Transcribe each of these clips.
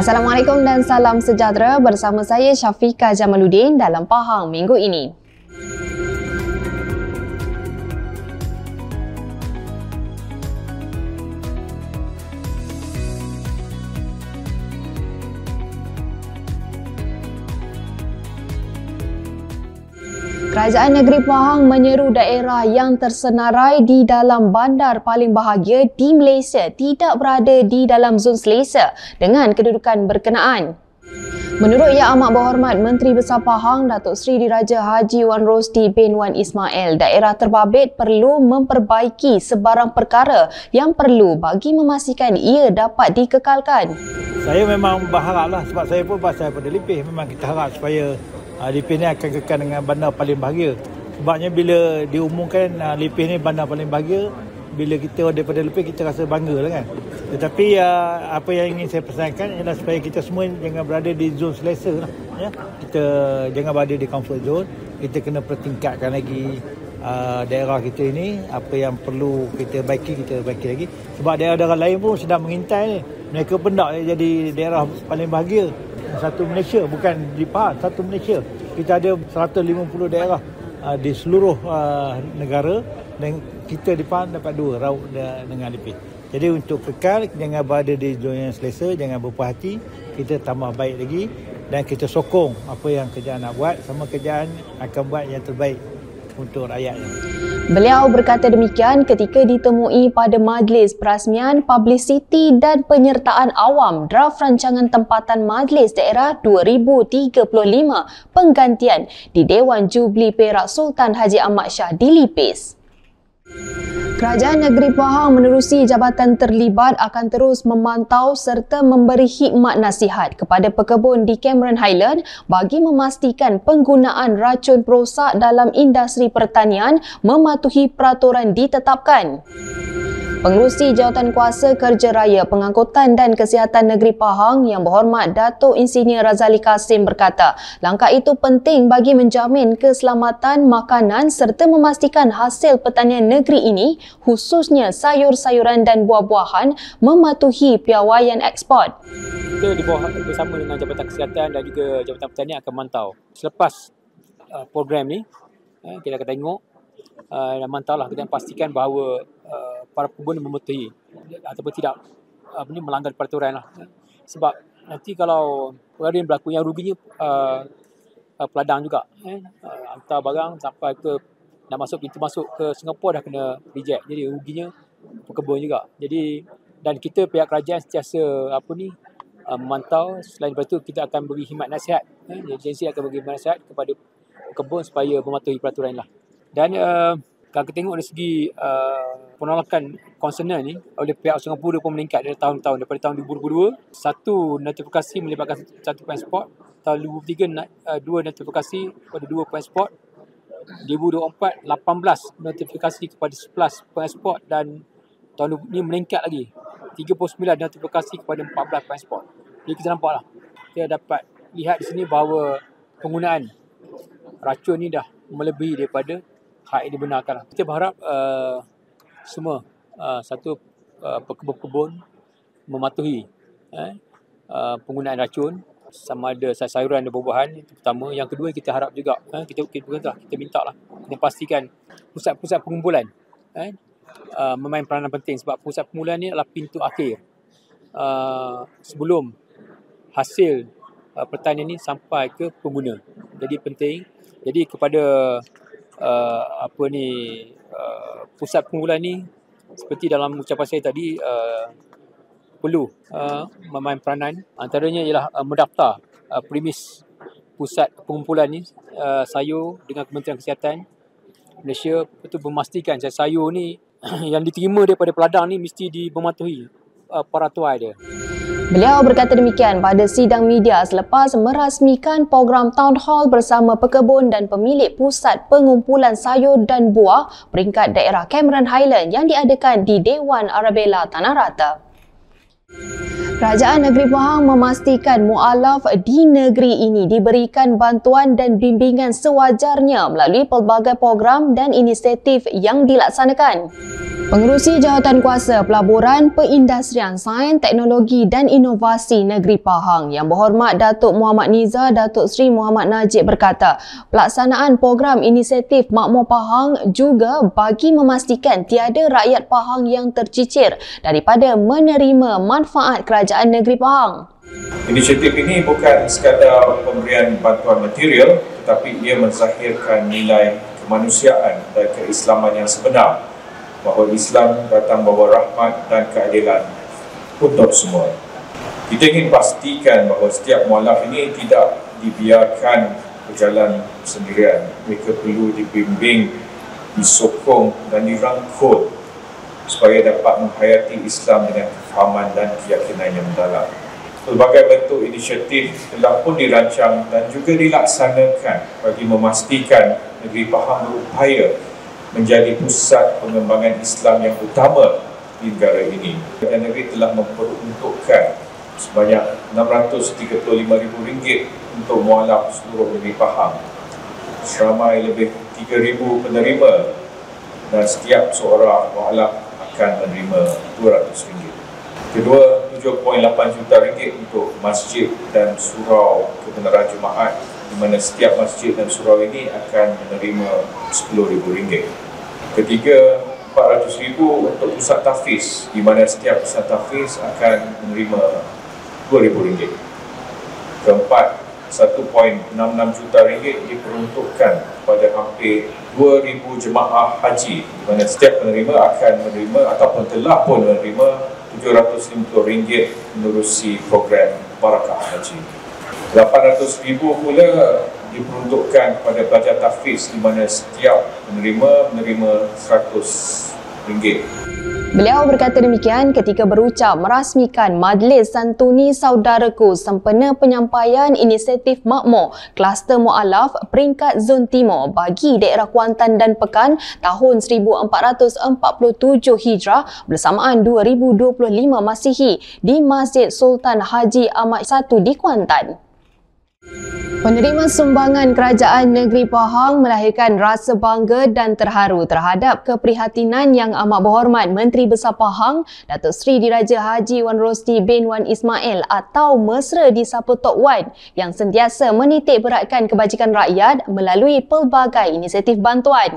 Assalamualaikum dan salam sejahtera, bersama saya Syafiqah Jamaluddin dalam Pahang minggu ini. Kerajaan Negeri Pahang menyeru daerah yang tersenarai di dalam bandar paling bahagia di Malaysia tidak berada di dalam zon selesa dengan kedudukan berkenaan. Menurut Yang Amat Berhormat Menteri Besar Pahang, Datuk Seri Diraja Haji Wan Rosdi bin Wan Ismail, daerah terbabit perlu memperbaiki sebarang perkara yang perlu bagi memastikan ia dapat dikekalkan. Saya memang berharaplah, sebab saya pun pasal pada Lipih, memang kita harap supaya Lipih ni akan kekal dengan bandar paling bahagia. Sebabnya bila diumumkan Lipih ni bandar paling bahagia, bila kita daripada Lipih kita rasa bangga lah kan. Tetapi apa yang ingin saya pesankan ialah supaya kita semua jangan berada di zon selesa lah. Ya? Kita jangan berada di comfort zone. Kita kena pertingkatkan lagi daerah kita ini. Apa yang perlu kita baiki lagi. Sebab daerah-daerah lain pun sedang mengintai ni. Mereka pun nak jadi daerah paling bahagia satu Malaysia, bukan di Pahang, satu Malaysia. Kita ada 150 daerah di seluruh negara, dan kita di Pahang dapat 2 raut dengan Lipih. Jadi untuk kekal, jangan berada di zon yang selesa, jangan berpuas hati, kita tambah baik lagi dan kita sokong apa yang kerajaan nak buat, sama kerajaan akan buat yang terbaik untuk rakyatnya. Beliau berkata demikian ketika ditemui pada majlis perasmian publicity dan penyertaan awam draft rancangan tempatan Majlis Daerah 2035 penggantian di Dewan Jubli Perak Sultan Haji Ahmad Shah di Lipis. Kerajaan Negeri Pahang menerusi jabatan terlibat akan terus memantau serta memberi khidmat nasihat kepada pekebun di Cameron Highland bagi memastikan penggunaan racun perosak dalam industri pertanian mematuhi peraturan ditetapkan. Pengerusi Jawatan Kuasa Kerja Raya, Pengangkutan dan Kesihatan Negeri Pahang Yang Berhormat Datuk Insinyur Razali Kasim berkata, langkah itu penting bagi menjamin keselamatan makanan serta memastikan hasil pertanian negeri ini, khususnya sayur-sayuran dan buah-buahan, mematuhi piawaian ekspor. Kita di bawah bersama dengan Jabatan Kesihatan dan juga Jabatan Pertanian akan memantau. Selepas program ni, kita akan tengok dan mantaulah, kita pastikan bahawa para pekebun mematuhi ataupun tidak melanggar peraturan lah. Sebab nanti kalau perkara yang berlaku, yang ruginya peladang juga. Hantar barang sampai ke nak masuk, pintu masuk ke Singapura dah kena reject. Jadi ruginya pekebun juga. Jadi dan kita pihak kerajaan sentiasa memantau. Selain daripada itu, kita akan beri khidmat nasihat. Agensi akan beri khidmat nasihat kepada pekebun supaya mematuhi peraturan lah. Dan kalau kita tengok dari segi penolakan konsenan ni oleh pihak Singapura pun meningkat dari tahun-tahun. Daripada tahun 2022, satu notifikasi melibatkan satu pensport. Tahun 2023, dua notifikasi kepada 2 pensport. 2024, 18 notifikasi kepada 11 pensport, dan tahun ini meningkat lagi. 39 notifikasi kepada 14 pensport. Jadi kita nampak lah, kita dapat lihat di sini bahawa penggunaan racun ni dah melebihi daripada hak yang dibenarkan. Kita berharap semua pekebun-pekebun mematuhi penggunaan racun, sama ada sayuran dan buah-buahan, itu pertama. Yang kedua, kita harap juga kita minta lah, kita pastikan pusat-pusat pengumpulan memain peranan penting, sebab pusat pengumpulan ni adalah pintu akhir sebelum hasil pertanian ni sampai ke pengguna. Jadi penting. Jadi kepada pusat pengumpulan ni, seperti dalam ucapan saya tadi, perlu memain peranan. Antaranya ialah mendaftar premis pusat pengumpulan ni sayur dengan Kementerian Kesihatan Malaysia, betul memastikan sayur ni yang diterima daripada peladang ni mesti mematuhi peraturan dia. Beliau berkata demikian pada sidang media selepas merasmikan program Town Hall bersama pekebun dan pemilik pusat pengumpulan sayur dan buah peringkat daerah Cameron Highland yang diadakan di Dewan Arabella Tanah Rata. Kerajaan Negeri Pahang memastikan mualaf di negeri ini diberikan bantuan dan bimbingan sewajarnya melalui pelbagai program dan inisiatif yang dilaksanakan. Pengerusi Jawatankuasa Pelaburan, Perindustrian, Sains, Teknologi dan Inovasi Negeri Pahang Yang Berhormat Datuk Muhammad Nizar Datuk Seri Muhammad Najib berkata, pelaksanaan program inisiatif Makmur Pahang juga bagi memastikan tiada rakyat Pahang yang tercicir daripada menerima manfaat kerajaan negeri Pahang. Inisiatif ini bukan sekadar pemberian bantuan material, tetapi ia menzahirkan nilai kemanusiaan dan keislaman yang sebenar, bahawa Islam datang membawa rahmat dan keadilan untuk semua. Kita ingin pastikan bahawa setiap mualaf ini tidak dibiarkan berjalan sendirian. Mereka perlu dibimbing, disokong dan dirangkul supaya dapat menghayati Islam dengan kefahaman dan keyakinan yang mendalam. Pelbagai bentuk inisiatif telah pun dirancang dan juga dilaksanakan bagi memastikan negeri Pahang berupaya menjadi pusat pengembangan Islam yang utama di negara ini. Kerajaan negeri telah memperuntukkan sebanyak RM635,000 untuk mualaf seluruh negeri Pahang. Seramai lebih 3,000 penerima dan setiap seorang mualaf akan menerima RM200. Kedua, RM7.8 juta untuk masjid dan surau kebenaran Jumaat, di mana setiap masjid dan surau ini akan menerima RM10,000. Ketiga, RM400,000 untuk pusat tahfiz, di mana setiap pusat tahfiz akan menerima RM2,000. Keempat, RM1.66 juta diperuntukkan kepada hampir 2,000 jemaah haji, di mana setiap penerima akan menerima ataupun telah pun menerima RM750 menerusi program Barakah Haji. RM800,000 pula diperuntukkan kepada pelajar tahfiz, di mana setiap penerima menerima RM100. Beliau berkata demikian ketika berucap merasmikan Majlis Santuni Saudaraku sempena penyampaian inisiatif makmur Kluster Mualaf peringkat Zon Timur bagi daerah Kuantan dan Pekan tahun 1447 Hijrah bersamaan 2025 Masihi di Masjid Sultan Haji Ahmad I di Kuantan. Penerima sumbangan Kerajaan Negeri Pahang melahirkan rasa bangga dan terharu terhadap keprihatinan Yang Amat Berhormat Menteri Besar Pahang, Datuk Seri Diraja Haji Wan Rosli bin Wan Ismail atau mesra disapa Tok Wan yang sentiasa menitik beratkan kebajikan rakyat melalui pelbagai inisiatif bantuan.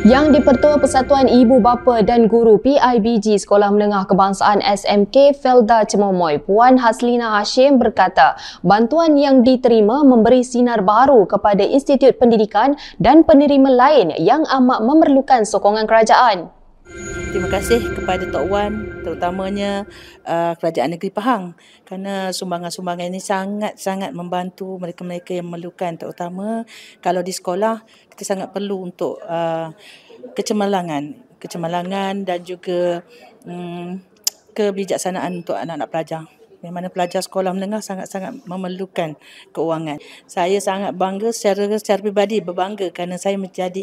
Yang di-Pertua Persatuan Ibu Bapa dan Guru PIBG Sekolah Menengah Kebangsaan SMK Felda Cemomoy, Puan Haslina Hashim berkata, bantuan yang diterima memberi sinar baru kepada institut pendidikan dan penerima lain yang amat memerlukan sokongan kerajaan. Terima kasih kepada Tok Wan, terutamanya Kerajaan Negeri Pahang, kerana sumbangan-sumbangan ini sangat-sangat membantu mereka-mereka yang memerlukan, terutama kalau di sekolah kita sangat perlu untuk kecemerlangan dan juga kebijaksanaan untuk anak-anak pelajar. Di mana pelajar sekolah menengah sangat-sangat memerlukan keuangan. Saya sangat bangga secara pribadi, berbangga kerana saya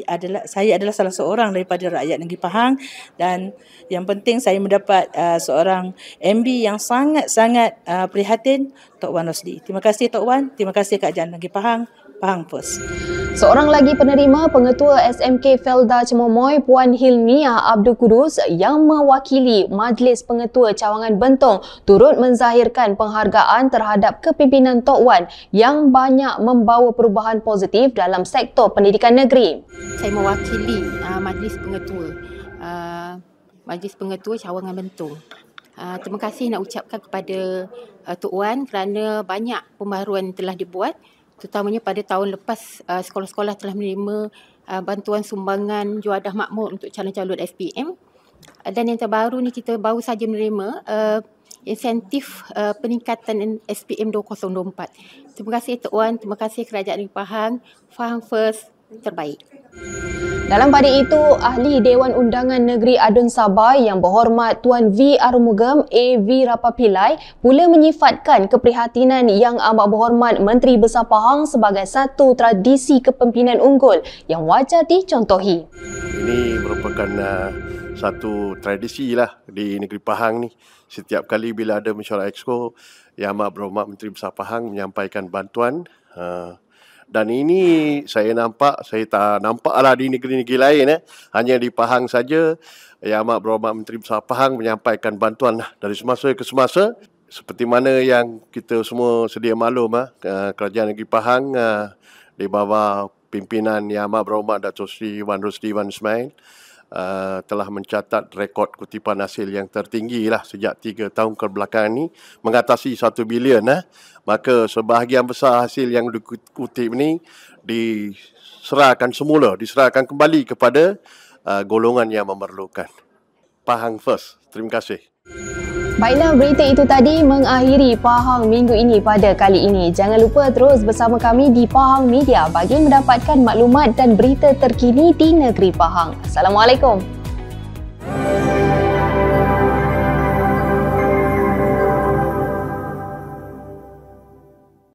adalah salah seorang daripada rakyat negeri Pahang, dan yang penting saya mendapat seorang MB yang sangat-sangat prihatin, Tok Wan Rosli. Terima kasih Tok Wan, terima kasih Kerajaan Negeri Pahang. Pahang First. Seorang lagi penerima Pengetua SMK Felda Cemomoy, Puan Hilmiah Abdul Kudus yang mewakili Majlis Pengetua Cawangan Bentong turut menzahirkan penghargaan terhadap kepimpinan Tok Wan yang banyak membawa perubahan positif dalam sektor pendidikan negeri. Saya mewakili Majlis Pengetua Cawangan Bentong. Terima kasih nak ucapkan kepada Tok Wan kerana banyak pembaharuan yang telah dibuat, terutamanya pada tahun lepas sekolah-sekolah telah menerima bantuan sumbangan juadah makmur untuk calon-calon SPM, dan yang terbaru ni kita baru saja menerima insentif peningkatan SPM 2024. Terima kasih Tok Wan, terima kasih Kerajaan Negeri Pahang. Pahang First, terbaik. Dalam pada itu, Ahli Dewan Undangan Negeri Adun Sabah Yang Berhormat Tuan V. Arumugam A.V. Rapapilai pula menyifatkan keprihatinan Yang Amat Berhormat Menteri Besar Pahang sebagai satu tradisi kepimpinan unggul yang wajar dicontohi. Ini merupakan satu tradisi lah di negeri Pahang ni. Setiap kali bila ada mesyuarat exco, Yang Amat Berhormat Menteri Besar Pahang menyampaikan bantuan Dan ini saya tak nampak lah di negeri-negeri lain. Hanya di Pahang saja, Yang Amat Berhormat Menteri Besar Pahang menyampaikan bantuan dari semasa ke semasa. Seperti mana yang kita semua sedia maklum, Kerajaan Negeri Pahang di bawah pimpinan Yang Amat Berhormat Dato' Sri Wan Rusdi Wan Ismail telah mencatat rekod kutipan hasil yang tertinggi lah sejak 3 tahun kebelakangan ini, mengatasi 1 bilion. Maka sebahagian besar hasil yang dikutip ini diserahkan kembali kepada golongan yang memerlukan. Pahang first. Terima kasih. Baiklah, berita itu tadi mengakhiri Pahang minggu ini pada kali ini. Jangan lupa terus bersama kami di Pahang Media bagi mendapatkan maklumat dan berita terkini di negeri Pahang. Assalamualaikum.